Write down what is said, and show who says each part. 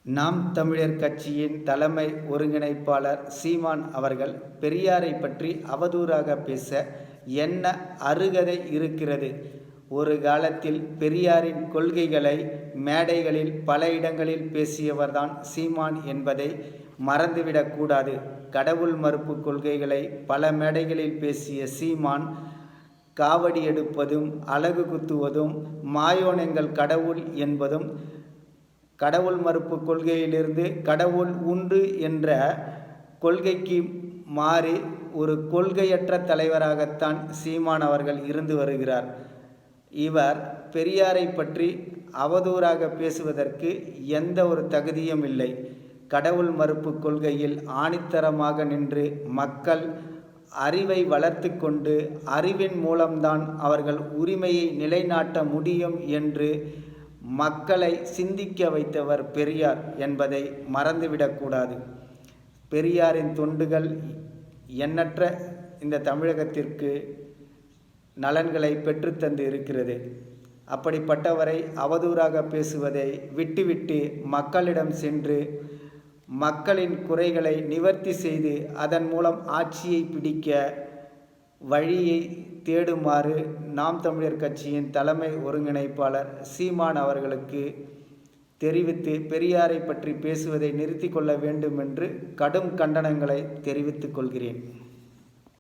Speaker 1: நாம் தமிழர் கட்சியின் தலைமை ஒருங்கிணைப்பாளர் சீமான் அவர்கள் பெரியாரை பற்றி அவதூறாக பேச என்ன அருகதை இருக்கிறது? ஒரு காலத்தில் பெரியாரின் கொள்கைகளை மேடைகளில் பல இடங்களில் பேசியவர்தான் சீமான் என்பதை மறந்துவிடக்கூடாது. கடவுள் மறுப்பு கொள்கைகளை பல மேடைகளில் பேசிய சீமான் காவடி எடுப்பதும் அலகு குத்துவதும் மாயோனங்கள் கடவுள் என்பதும் கடவுள் மறுப்பு கொள்கையிலிருந்து கடவுள் உண்டு என்ற கொள்கைக்கு மாறி ஒரு கொள்கையற்ற தலைவராகத்தான் சீமான் அவர்கள் இருந்து வருகிறார். இவர் பெரியாரை பற்றி அவதூறாக பேசுவதற்கு எந்த ஒரு தகுதியும் இல்லை. கடவுள் மறுப்பு கொள்கையில் ஆணித்தரமாக நின்று மக்கள் அறிவை வளர்த்து கொண்டு அறிவின் மூலம்தான் அவர்கள் உரிமையை நிலைநாட்ட முடியும் என்று மக்களை சிந்திக்க வைத்தவர் பெரியார் என்பதை மறந்துவிடக்கூடாது. பெரியாரின் தொண்டுகள் எண்ணற்ற இந்த தமிழகத்திற்கு நலன்களை பெற்றுத்தந்து இருக்கிறது. அப்படிப்பட்டவரை அவதூறாக பேசுவதை விட்டுவிட்டு மக்களிடம் சென்று மக்களின் குறைகளை நிவர்த்தி செய்து அதன் மூலம் ஆட்சியை பிடிக்க வழியை தேடுமாறு நாம் தமிழர் கட்சியின் தலைமை ஒருங்கிணைப்பாளர் சீமான் அவர்களுக்கு தெரிவித்து பெரியாரை பற்றி பேசுவதை நிறுத்தி கொள்ள வேண்டும் என்று கடும் கண்டனங்களை தெரிவித்துக் கொள்கிறேன்.